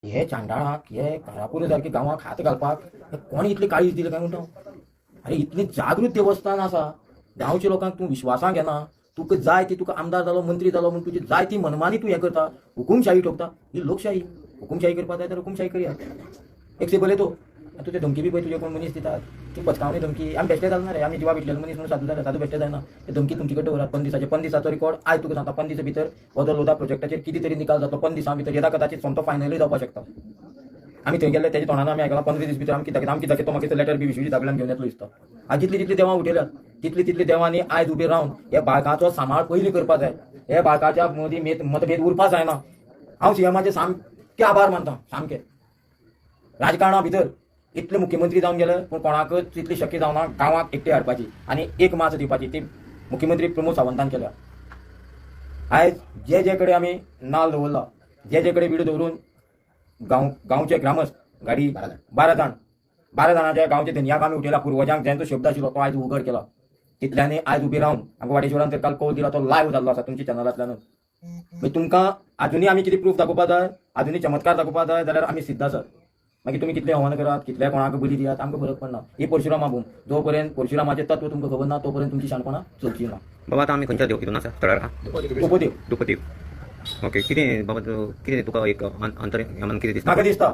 हे चांडाळाक हे कारापुरी सारखी गांवांक हात घालपाक हे कोणी इतली काळीज दिली काय म्हणटा. अरे इतली जागृत देवस्थान आसा, गांवच्या लोकांक तूं विश्वासाक घेना. तुका जाय ती तुका आमदार जालो मंत्री जालो म्हणून तुजी जाय ती मनमानी तूं हें करता, हुकुमशाही ठोकता. ही लोकशाही. हुकुमशाही करपा जाय तर हुकुमशाही करया. एक से भले तो तू ते धमकी बी पळय तुजे कोण मनीस दितात ती पचकावणी धमकी. आमी बेश्टे जालना रे, आमी जिवा भिटलेलो मनीस म्हणून सादू जाता, सादू बेश्टे जायना. ते धमकी तुमचे कडेन दवरात 15 दिसाचो रिकॉर्ड. आयज तुका सांगता 15 दिसा भितर हो जो लोधा प्रोजेक्टाचेर कितें तरी निकाल जातलो 15 दिसां भितर. येदा कदाचित सोमतो फायनली जावपाक शकता. आमी थंय गेले त्याच्या तोंडान आमी आयकलां 15 दीस भितर आमी कित्याक तो म्हाका लेटर बी विश्वजी दाखल्यान घेवन येतलो दिसता. आज जितली देवां उठयल्यात तितली देवांनी आयज उबे रावन हे बाळकाचो सांबाळ पयलीं करपा जाय. हे बाळकाच्या मदीं मतभेद उरपा जायना. हांव सीएमाचे सामके आभार मानता. सामके राजकारणा भितर इतले मुख्यमंत्री जावन गेले पूण कोणाकच तितली शक्य जावना गांवांक एकटे हाडपाची आनी एक माच दिवपाची. ती मुख्यमंत्री प्रमोद सावंतान केल्या. आयज जे कडेन आमी नाल दवरला, जे कडेन विडो दवरून गांवचे ग्रामस्थ गाडी 12 जाणांच्या गांवचे धन्याक आमी उठयला. पुर्वजांक जेंचो शब्द आशिल्लो तो आयज उघड केला. तितल्यांनी आयज उबी रावन आमकां वाडेश्वरान तर काल कॉल दिला, तो लायव्ह जाल्लो आसा तुमच्या चॅनलांतल्यान. मागीर तुमकां आजुनी आमी कितें प्रूफ दाखोवपा जाय, आजुनी चमत्कार दाखोवपा जाय जाल्यार आमी सिद्ध आसात. मागीर तुमी कितले आव्हान करात, कितल्या कोणाक बली दियात, आमकां फरक पडना. ही परशुरामा भूम. जो पर्यंत परशुरामाचें तत्व तुमकां खबर ना तो पर्यंत तुमची शाणपणां चलची ना. बाबा आतां आमी खंयच्या देव हितून आसा तळार उपदेव दुपदेव. ओके कितें बाबा कितें तुका एक अंतर कितें दिसता? म्हाका दिसता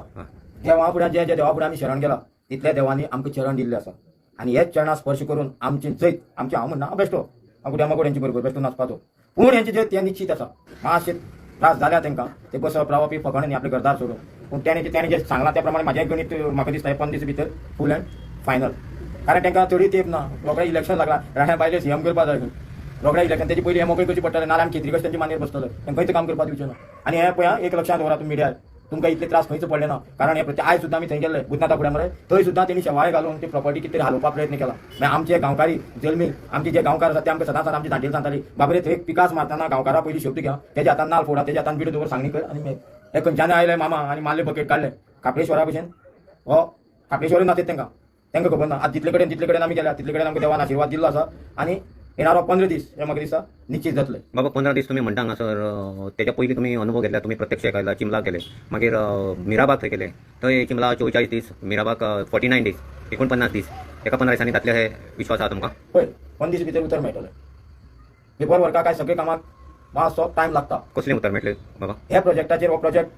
देवा फुड्यान जे देवा फुड्यान आमी शरण गेला तितल्या देवांनी आमकां चरण दिल्ले आसा. आनी हेच चरणां स्पर्श करून आमची जैत आमचे हांव म्हणना बेश्टो मागोड यांची बरोबर बेश्टो नाचपाचो. पूण हेंचे जैत तें निश्चित आसा. मातशे त्रास जाल्या तांकां ते बसप रावप ही फकाणांनी आपले घरदार सोडून. पूण तेणें जे सांगलां त्या प्रमाणे म्हाजें गणीत म्हाका दिसता 15 दीस भितर फूल एंड फायनल. कारण तांकां चडूय तेप ना. रोखडें इलेक्शन लागला, राण्या बायले सीएम करपा जाय. रोखडें इलेक्शन तेजी पयलीं हें मोकळी करची पडटलें, नाल्यार आमी खेत्री कशें तेंची मानेर बसतले. तेंकां खंयच काम करपा दिवचें ना. आनी हें पळया एक लक्षांत दवरा तुमी मिडियार तुमकां इतले त्रास खंयच पडले ना. कारण हे आयज सुद्दां आमी थंय गेल्ले भुतनाथा फुड्या मरे, थंय सुद्दां तेणी शेवाळे घालून ती प्रॉपर्टी कितें तरी हालोवपाक प्रयत्न केला. मागीर आमचे गांवकारी जल्मी आमचे जे गांवकार आसात ते आमकां सदांच आमची जाणटेली सांगताली बाबरे थंय पिकास मारतना गांवकारा पयलीं शब्द घ्या, तेजे हातान नाल फोडा, तेजे हातान बिडो दवर सांगणी कर. आनी हे खंयच्यान आयले मामा आनी मारले बकेट काडले कापडेश्वरा भशेन. हो कापडेश्वर नातेत तांकां खबर ना. आतां तितले कडेन आमी गेल्या तितले कडेन आमकां देवान आशिर्वाद दिल्लो आसा. आनी येणारो 15 दीस हे म्हाका दिसता निश्चित जातले. बाबा 15 दीस तुम्ही म्हणटा हांगासर तेच्या पयलीं तुमी अनुभव घेतला, तुमी प्रत्यक्ष केला, चिमला केले, मागीर मिराबाग थंय केले, थंय चिमला 44 दीस, मिराबाग 49 दीस, 49 दीस. एका 15 दिसांनी जातले हे विश्वास आहा तुमकां? पळय 15 दीस भितर उतर मेळटलें. पेपर वर्का काय सगळे कामाक मातसो टायम लागता. कसलें उतर मेळटलें बाबा? ह्या प्रोजेक्टाचेर हो प्रोजेक्ट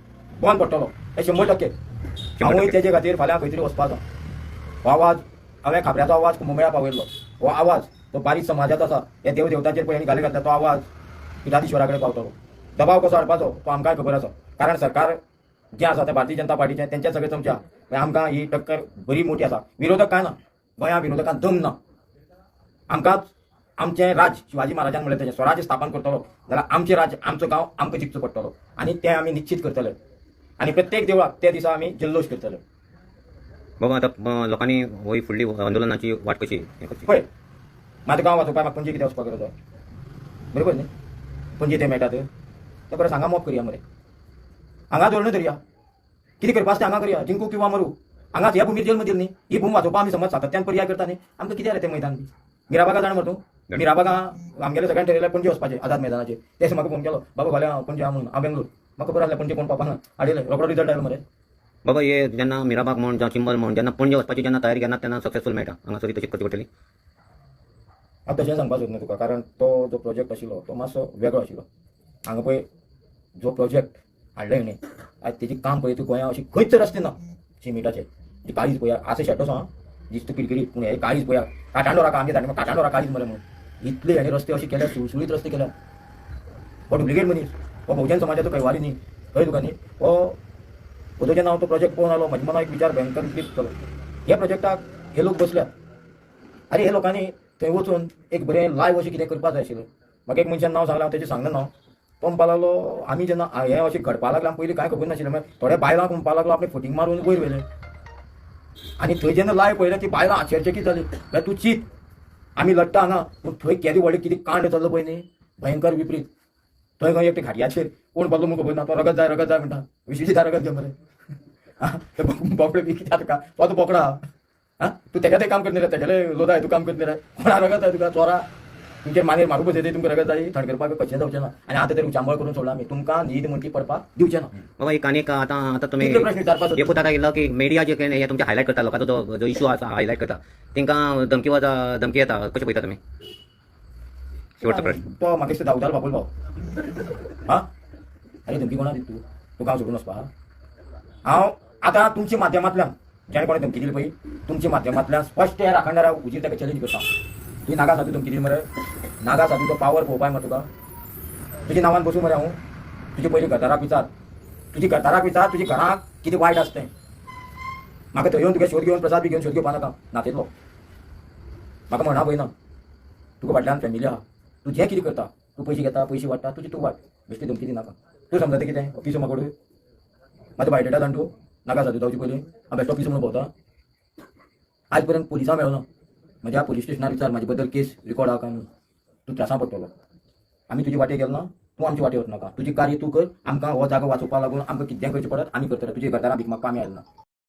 बंद पडटलो हे 100%. हांवूय तेजे खातीर फाल्यां खंय तरी वचपाचो. हो आवाज हांवें खापऱ्याचो आवाज कुंभमेळा पावयल्लो. हो आवाज तो बारीक समाजाचो आसा. हे देवदेवताचेर पळय घाले घातला तो आवाज पिठाधीश्वरा कडेन पावतलो. दबाव कसो हाडपाचो तो आमकांय खबर आसा. कारण सरकार जे आसा ते भारतीय जनता पार्टीचे तेंचे सगळे चमचे आहा. आमकां ही टक्कर बरी मोठी आसा. विरोधक काय ना, गोंया विरोधकांक दम ना. आमकांच आमचें राज शिवाजी महाराजान म्हणलें तेजें स्वराज्य स्थापन करतलो जाल्यार आमचें राज आमचो गांव आमकां जिखचो पडटलो. आनी तें आमी निश्चित करतले. आनी प्रत्येक देवळाक त्या दिसा आमी जल्लोश करतले. बाबा आतां लोकांनी होय फुडली आंदोलनाची वाट कशी पळय म्हाका गांव वाचोवपाक म्हाका पणजे कितें वचपाक गरज आसा बरोबर न्ही. पणजे ते मेळटात ते बरें सांगा मोप करया मरे. हांगा धोरण धरया, कितें करपा आसता हांगा करया, जिंकू किंवा मरू. हांगाच ह्या भुमीर जल्म दिलो न्ही. ही भूम वाचोवपा आमी समज सातत्यान पर्याय करता न्ही आमकां कितें जालें तें मैदान बी. मिराबागा जाण मरे तूं मिराबागा आमगेले सगळ्यान ठरयलें पणजे वचपाचें आझाद मैदानाचेर. तेच म्हाका फोन केलो बाबा फाल्यां हांव पणजे म्हणून हांव बेंगलोर. म्हाका खबर आसलें पणजे कोण पावपाना. हाडयलें रोखडो रिजल्ट आयलो मरे. बाबा हे जेन्ना मिराबाग म्हण जावं चिंबल म्हण जेन्ना पणजे वचपाची जेन्ना तयारी केन्ना तेन्ना सक्सेसफूल मेळटा हांगासर तशी करची पडटली. हांव तशें सांगपाक सोदना तुका. कारण तो जो प्रोजेक्ट आशिल्लो तो मातसो वेगळो आशिल्लो. हांगा पळय जो प्रोजेक्ट हाडले न्ही आयज तेजी काम पळय तूं गोंया अशी खंयच रस्ते ना सिमेंटाचे. ती काळीज पळया आसा शेटो आहा दिसता पिरकिरी पूण हे काळीज पळया काटांडोरा आमगे धाडले काटांडोरा काळीज मरे म्हणून इतले हेणे रस्ते अशे केल्या सुळसुळीत रस्ते केल्या. हो डुप्लिकेट मनीस हो बहुजन समाजाचो कैवारी न्ही खंय तुका न्ही. हो पदोचे नांव तो प्रोजेक्ट पळोवन आलो म्हाज्या मनाक एक विचार भयंकर क्लिक केलो. ह्या प्रोजेक्टाक हे लोक बसल्यात. अरे हे लोकांनी थंय वचून एक बरें लायव्ह अशें कितें करपाक जाय आशिल्लें. म्हाका एक मनशान नांव सांगलें हांव तेजें सांगलें नांव. तो म्हणपा लागलो आमी जेन्ना हें अशें घडपा लागलें पयलीं कांय खबर नाशिल्लें. मागीर थोड्या बायलांक म्हणपा लागलो आपणें फुटींग मारून वयर व्हेलें. आनी थंय जेन्ना लायव्ह पळयलें ती बायलां आश्चर्यचकीत जाली. म्हळ्यार तूं चिंत आमी लडटा हांगा पूण थंय केदी व्हडलें कितें कांड चल्लो पळय न्ही भयंकर विपरीत. थंय खंय एकटे खाटयाचेर कोण बसलो म्हाका खबर ना. तो रगत जाय म्हणटा. विश्वजीता रगत घे मरे. बोकडे बी कितें तुका तो बोकडा. तूं तेगे तें काम करतले रे तेगेले लोदा तूं काम करतले रे कोणा रगत जाय तुका चोरा. तुमचे मागीर मारूं बसयते तुमकां रगत जाय थंड करपाक कशें जावचें ना आनी आतां तरी उचांबळ करून सोडला आमी तुमकां न्हीद म्हणटी पडपाक दिवचें ना बाबा एक आनीक आतां तुम्ही कितले प्रश्न विचारपाक सोदता? एकूच आतां येयलो की मिडिया जे हे तुमचे हायलायट करता लोकांचो जो इशू आसा हायलायट करता तांकां धमकी येता कशें पळयता तुमी शेवटचो प्रश्न तो म्हाका दिसता धांवतालो बापूल भाव हा अरे धमकी कोणा दिता तूं गांव सोडून वचपा हांव आतां तुमच्या माध्यमांतल्यान जेणे कोणें धमकी दिली पळय तुमच्या माध्यमांतल्यान स्पश्ट हे राखणदारा उजीर ताका चॅलेंज करता तुजी नागा साधू धमकी दिली मरे नागा साधूचो पावर पळोवपाक मरे तुका तुज्या नांवान बसूं मरे हांव तुजे पयलीं घरदाराक विचार तुजी घरदाराक विचार तुज्या घराक कितें वायट आसता तें म्हाका थंय येवन तुगे शोध घेवन प्रसाद बी घेवन शोध घेवपा नाका नातेतलो म्हाका म्हणा पळय ना तुका फाटल्यान फॅमिली आहा तूं जें कितें करता तूं पयशे घेता पयशे वाडटा तुजी तूं वाट बेश्टी धमकी दिनाका तूं समजता कितें ऑफिस म्हाका मागीर बायोडेटा जाण तूं नाका साधू जावचे पयलीं हांव बेस्ट ऑफिस म्हणून भोंवता आज पर्यंत पुलिसां मेळना म्हज्या पुलीस स्टेशनार विचार म्हाजे बद्दल केस रिकॉर्ड आहा काय म्हणून तूं त्रासां पडटलो आमी तुजे वाटे गेलो ना तूं आमचे वाटे वचनाका तुजी कार्य तूं कर आमकां हो जागो वाचोवपा लागून आमकां कितें करचें पडत आमी करतले तुजे घरदारां भीक मागपाक आमी आयले ना